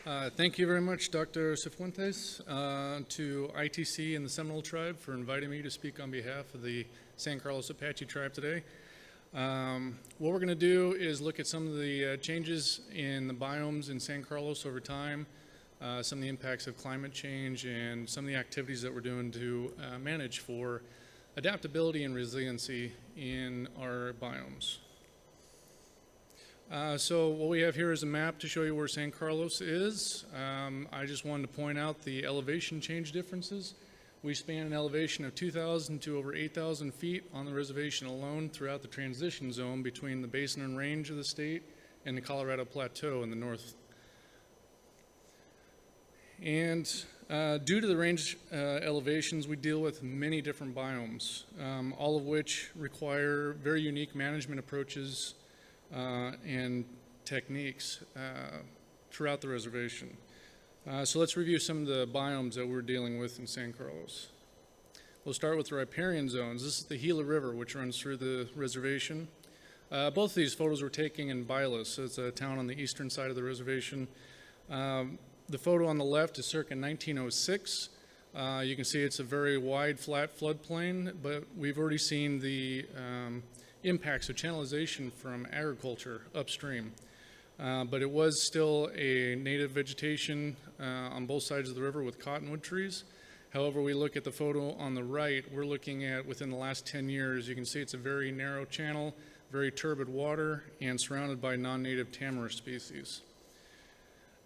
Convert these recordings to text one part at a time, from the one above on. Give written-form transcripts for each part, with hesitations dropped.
Thank you very much, Dr. Cifuentes, to ITC and the Seminole Tribe for inviting me to speak on behalf of the San Carlos Apache Tribe today. What we're going to do is look at some of the changes in the biomes in San Carlos over time, some of the impacts of climate change, and some of the activities that we're doing to manage for adaptability and resiliency in our biomes. So what we have here is a map to show you where San Carlos is. I just wanted to point out the elevation change differences. We span an elevation of 2,000 to over 8,000 feet on the reservation alone throughout the transition zone between the basin and range of the state and the Colorado Plateau in the north. And due to the range elevations, we deal with many different biomes, all of which require very unique management approaches and techniques throughout the reservation. So let's review some of the biomes that we're dealing with in San Carlos. We'll start with the Riparian Zones. This is the Gila River, which runs through the reservation. Both of these photos were taken in Biomes, so it's a town on the eastern side of the reservation. The photo on the left is circa 1906. You can see it's a very wide, flat floodplain, but we've already seen the impacts of channelization from agriculture upstream. But it was still a native vegetation on both sides of the river with cottonwood trees. However, we look at the photo on the right, we're looking at within the last 10 years, you can see it's a very narrow channel, very turbid water, and surrounded by non-native tamarack species.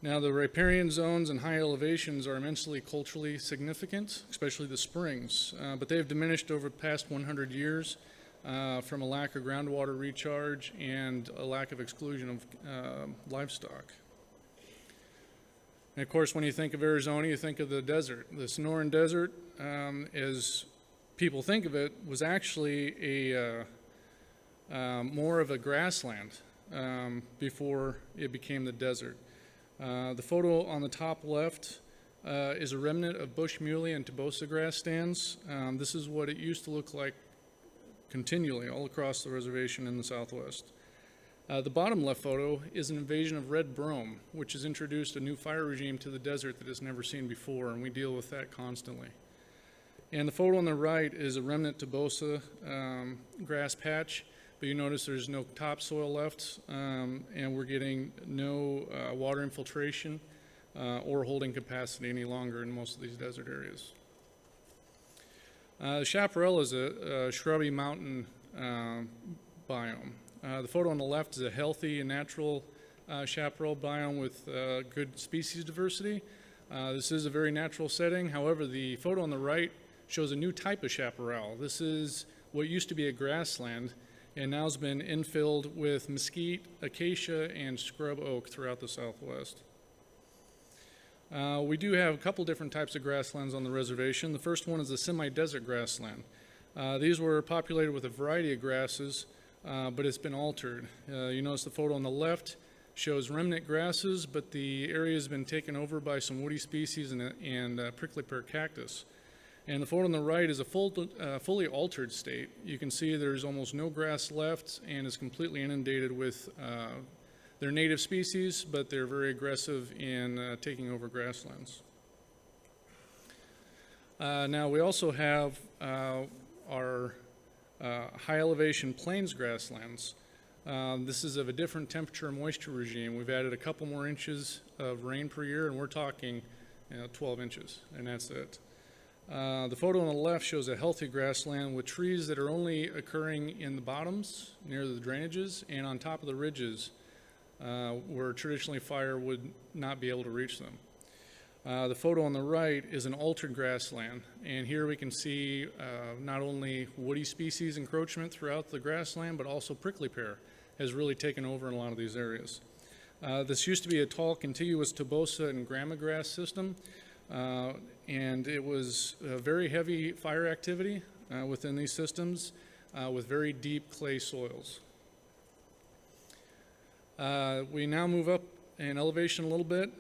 Now, the riparian zones and high elevations are immensely culturally significant, especially the springs, but they have diminished over the past 100 years. From a lack of groundwater recharge and a lack of exclusion of livestock. And of course, when you think of Arizona, you think of the desert. The Sonoran Desert, as people think of it, was actually a more of a grassland before it became the desert. The photo on the top left is a remnant of bush muley and tobosa grass stands. This is what it used to look like continually all across the reservation in the southwest. The bottom left photo is an invasion of red brome, which has introduced a new fire regime to the desert that it's never seen before, and we deal with that constantly. And the photo on the right is a remnant tobosa grass patch, but you notice there's no topsoil left, and we're getting no water infiltration or holding capacity any longer in most of these desert areas. The Chaparral is a shrubby mountain biome. The photo on the left is a healthy and natural chaparral biome with good species diversity. This is a very natural setting. However, the photo on the right shows a new type of chaparral. This is what used to be a grassland and now has been infilled with mesquite, acacia, and scrub oak throughout the southwest. We do have a couple different types of grasslands on the reservation. The first one is the semidesert grassland. These were populated with a variety of grasses, but it's been altered. You notice the photo on the left shows remnant grasses, but the area has been taken over by some woody species and prickly pear cactus. And the photo on the right is a fully altered state. You can see there's almost no grass left and is completely inundated with they're native species, but they're very aggressive in taking over grasslands. Now we also have our high elevation plains grasslands. This is of a different temperature and moisture regime. We've added a couple more inches of rain per year, and we're talking 12 inches, and that's it. The photo on the left shows a healthy grassland with trees that are only occurring in the bottoms near the drainages and on top of the ridges where traditionally fire would not be able to reach them. The photo on the right is an altered grassland, and here we can see not only woody species encroachment throughout the grassland, but also prickly pear has really taken over in a lot of these areas. This used to be a tall, contiguous tobosa and grama grass system, and it was very heavy fire activity within these systems with very deep clay soils. We now move up in elevation a little bit.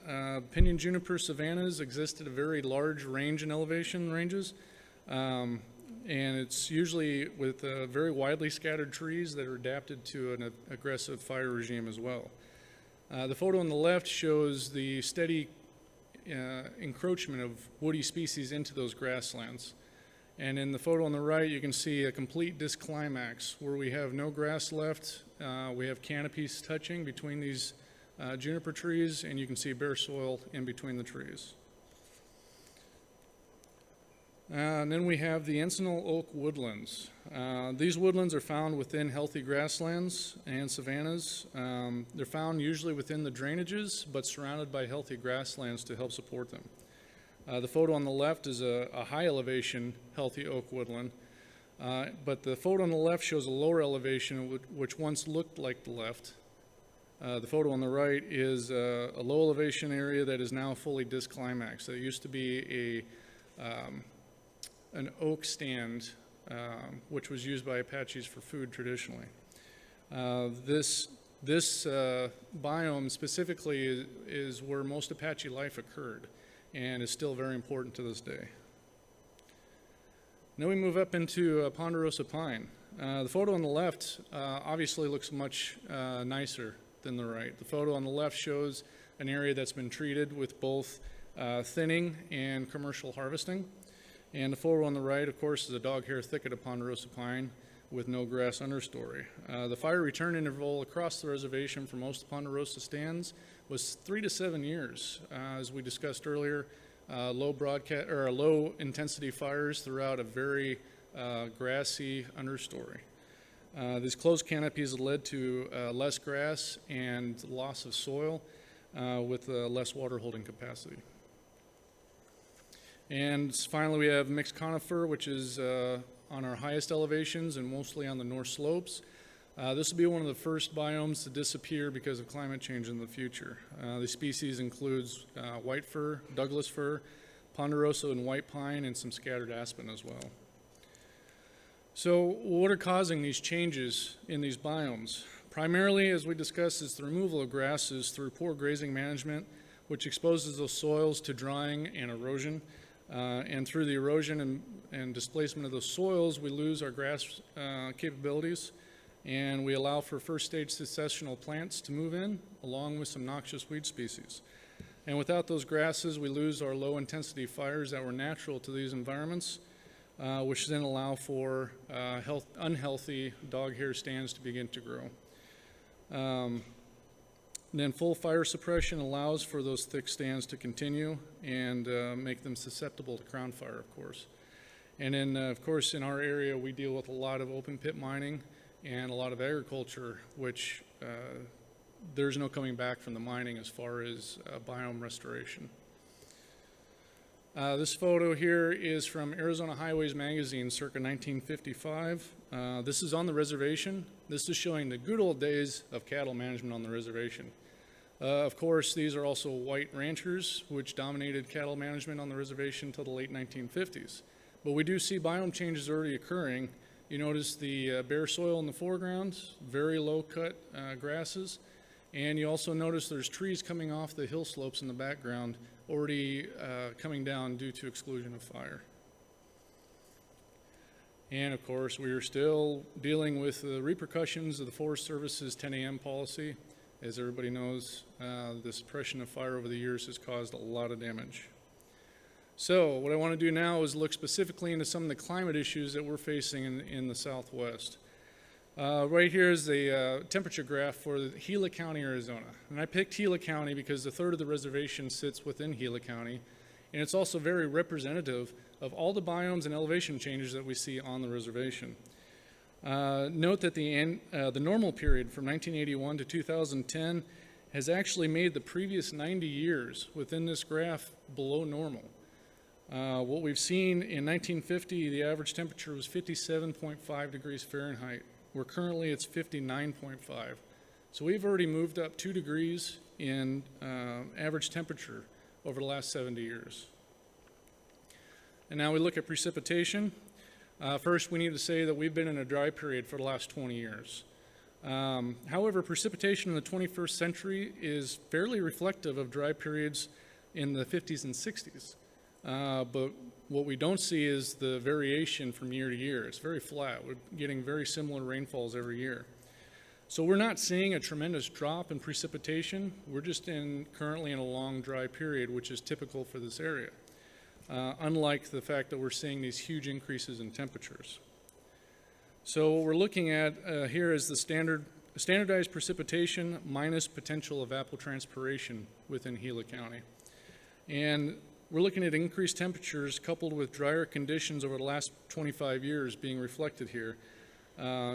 Pinyon Juniper savannas exist at a very large range in elevation ranges, and it's usually with very widely scattered trees that are adapted to an aggressive fire regime as well. The photo on the left shows the steady encroachment of woody species into those grasslands. And in the photo on the right, you can see a complete disclimax where we have no grass left. We have canopies touching between these juniper trees, and you can see bare soil in between the trees. And then we have the encinal oak woodlands. These woodlands are found within healthy grasslands and savannas. They're found usually within the drainages, but surrounded by healthy grasslands to help support them. The photo on the left is a high elevation healthy oak woodland, but the photo on the left shows a lower elevation which once looked like the left. The photo on the right is a low elevation area that is now fully disclimaxed. So it used to be an oak stand, which was used by Apaches for food traditionally. This biome specifically is where most Apache life occurred and is still very important to this day. Now we move up into ponderosa pine. The photo on the left obviously looks much nicer than the right. The photo on the left shows an area that's been treated with both thinning and commercial harvesting. And the photo on the right, of course, is a dog hair thicket of ponderosa pine with no grass understory. The fire return interval across the reservation for most ponderosa stands was 3 to 7 years. As we discussed earlier, low intensity fires throughout a very grassy understory. These closed canopies led to less grass and loss of soil with less water holding capacity. And finally, we have mixed conifer, which is on our highest elevations and mostly on the north slopes. This will be one of the first biomes to disappear because of climate change in the future. The species includes white fir, Douglas fir, ponderosa and white pine, and some scattered aspen as well. So what are causing these changes in these biomes? Primarily, as we discussed, is the removal of grasses through poor grazing management, which exposes those soils to drying and erosion. And through the erosion and displacement of those soils, we lose our grass capabilities, and we allow for first stage successional plants to move in, along with some noxious weed species. And without those grasses, we lose our low intensity fires that were natural to these environments, which then allow for unhealthy dog hair stands to begin to grow. Then full fire suppression allows for those thick stands to continue and make them susceptible to crown fire, of course. And then, of course, in our area, we deal with a lot of open pit mining and a lot of agriculture, which there's no coming back from the mining as far as biome restoration. This photo here is from Arizona Highways magazine circa 1955. This is on the reservation. This is showing the good old days of cattle management on the reservation. Of course, these are also white ranchers, which dominated cattle management on the reservation until the late 1950s. But we do see biome changes already occurring. You notice the bare soil in the foreground, very low cut grasses, and you also notice there's trees coming off the hill slopes in the background already coming down due to exclusion of fire. And of course, we are still dealing with the repercussions of the Forest Service's 10 a.m. policy. As everybody knows, the suppression of fire over the years has caused a lot of damage. So what I want to do now is look specifically into some of the climate issues that we're facing in the Southwest. Right here is the temperature graph for Gila County, Arizona. And I picked Gila County because a third of the reservation sits within Gila County, and it's also very representative of all the biomes and elevation changes that we see on the reservation. Note that the normal period from 1981 to 2010 has actually made the previous 90 years within this graph below normal. What we've seen in 1950, the average temperature was 57.5 degrees Fahrenheit, where currently it's 59.5. So we've already moved up 2 degrees in average temperature over the last 70 years. And now we look at precipitation. First, we need to say that we've been in a dry period for the last 20 years. However, precipitation in the 21st century is fairly reflective of dry periods in the 50s and 60s. But what we don't see is the variation from year to year. It's very flat. We're getting very similar rainfalls every year. So we're not seeing a tremendous drop in precipitation. We're just currently in a long dry period, which is typical for this area, unlike the fact that we're seeing these huge increases in temperatures. So what we're looking at here is the standardized precipitation minus potential evapotranspiration within Gila County. And we're looking at increased temperatures coupled with drier conditions over the last 25 years being reflected here,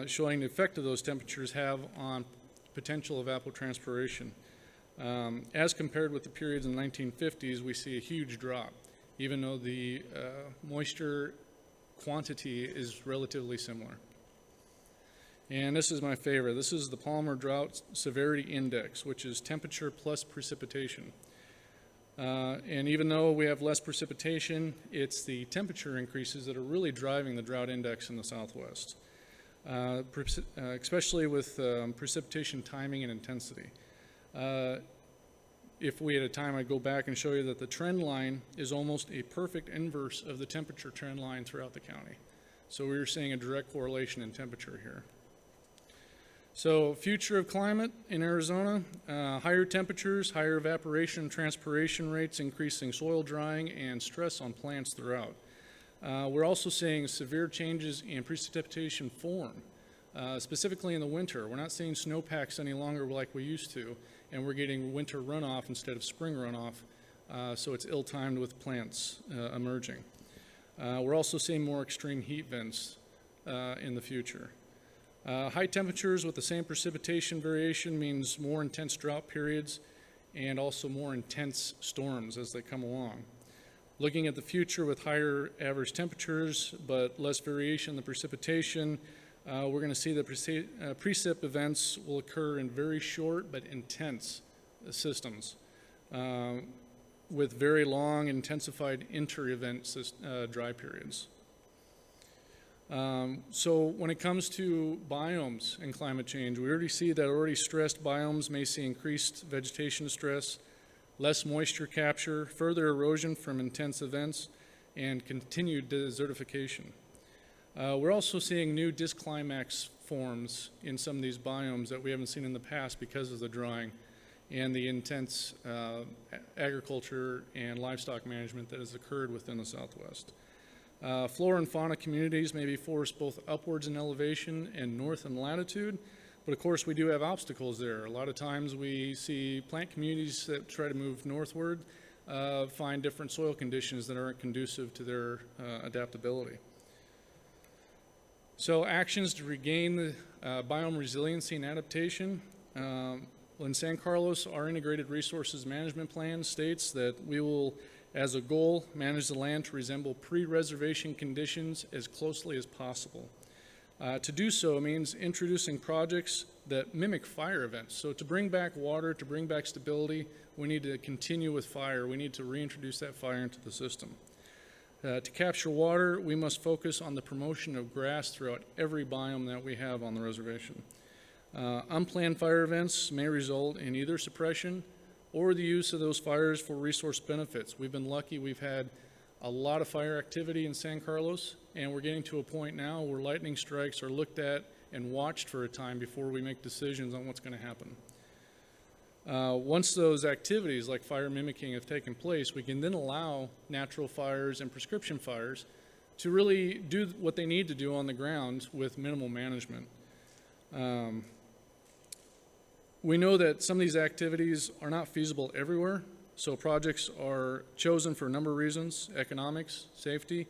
showing the effect of those temperatures have on potential evapotranspiration. As compared with the periods in the 1950s, we see a huge drop, even though the moisture quantity is relatively similar. And this is my favorite. This is the Palmer Drought Severity Index, which is temperature plus precipitation. And even though we have less precipitation, it's the temperature increases that are really driving the drought index in the Southwest, especially with precipitation timing and intensity. If we had a time, I'd go back and show you that the trend line is almost a perfect inverse of the temperature trend line throughout the county. So we're seeing a direct correlation in temperature here. So future of climate in Arizona, higher temperatures, higher evaporation and transpiration rates, increasing soil drying and stress on plants throughout. We're also seeing severe changes in precipitation form, specifically in the winter. We're not seeing snowpacks any longer like we used to, and we're getting winter runoff instead of spring runoff, so it's ill-timed with plants emerging. We're also seeing more extreme heat events in the future. High temperatures with the same precipitation variation means more intense drought periods and also more intense storms as they come along. Looking at the future with higher average temperatures but less variation in the precipitation, we're going to see that precip events will occur in very short but intense systems with very long intensified inter-event dry periods. So when it comes to biomes and climate change, we already see that already stressed biomes may see increased vegetation stress, less moisture capture, further erosion from intense events, and continued desertification. We're also seeing new disclimax forms in some of these biomes that we haven't seen in the past because of the drying and the intense agriculture and livestock management that has occurred within the Southwest. Flora and fauna communities may be forced both upwards in elevation and north in latitude, but of course we do have obstacles there. A lot of times we see plant communities that try to move northward find different soil conditions that aren't conducive to their adaptability. So actions to regain the biome resiliency and adaptation. In San Carlos, our Integrated Resources Management Plan states that we will, as a goal, manage the land to resemble pre-reservation conditions as closely as possible. To do so means introducing projects that mimic fire events. So to bring back water, to bring back stability, we need to continue with fire. We need to reintroduce that fire into the system. To capture water, we must focus on the promotion of grass throughout every biome that we have on the reservation. Unplanned fire events may result in either suppression or the use of those fires for resource benefits. We've been lucky. We've had a lot of fire activity in San Carlos, and we're getting to a point now where lightning strikes are looked at and watched for a time before we make decisions on what's going to happen. Once those activities like fire mimicking have taken place, we can then allow natural fires and prescription fires to really do what they need to do on the ground with minimal management. We know that some of these activities are not feasible everywhere, so projects are chosen for a number of reasons: economics, safety,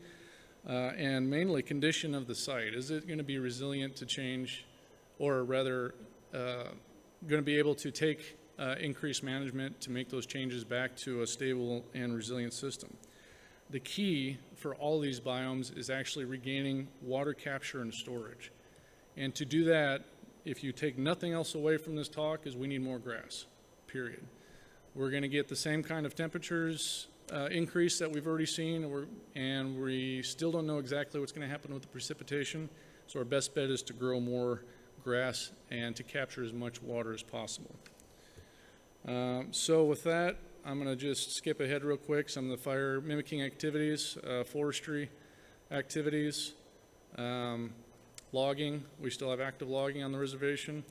and mainly condition of the site. Is it going to be resilient to change, or rather going to be able to take increased management to make those changes back to a stable and resilient system? The key for all these biomes is actually regaining water capture and storage. And to do that, if you take nothing else away from this talk, is we need more grass, period. We're going to get the same kind of temperatures increase that we've already seen, and we still don't know exactly what's going to happen with the precipitation, so our best bet is to grow more grass and to capture as much water as possible. So with that, I'm going to just skip ahead real quick. Some of the fire mimicking activities, forestry activities, logging. We still have active logging on the reservation.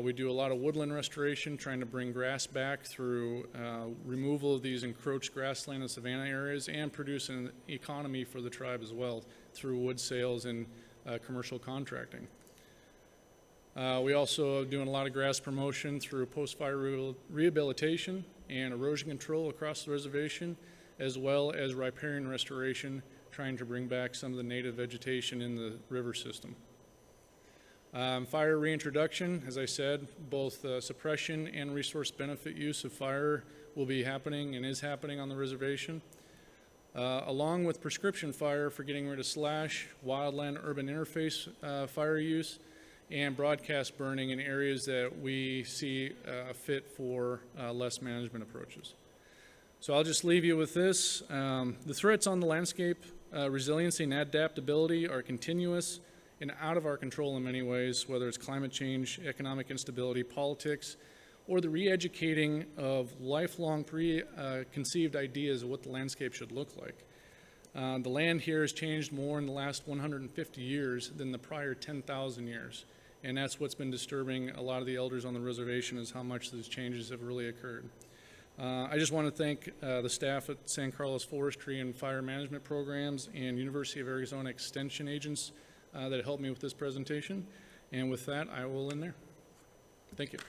We do a lot of woodland restoration, trying to bring grass back through removal of these encroached grassland and savanna areas, and produce an economy for the tribe as well through wood sales and commercial contracting. We also are doing a lot of grass promotion through post-fire rehabilitation and erosion control across the reservation, as well as riparian restoration, trying to bring back some of the native vegetation in the river system. Fire reintroduction, as I said, both suppression and resource benefit use of fire will be happening and is happening on the reservation, along with prescription fire for getting rid of slash, wildland-urban interface fire use, and broadcast burning in areas that we see fit for less management approaches. So I'll just leave you with this. The threats on the landscape, resiliency and adaptability are continuous and out of our control in many ways, whether it's climate change, economic instability, politics, or the re-educating of lifelong preconceived ideas of what the landscape should look like. The land here has changed more in the last 150 years than the prior 10,000 years. And that's what's been disturbing a lot of the elders on the reservation, is how much those changes have really occurred. I just want to thank the staff at San Carlos Forestry and Fire Management Programs and University of Arizona Extension agents that helped me with this presentation. And with that, I will end there. Thank you.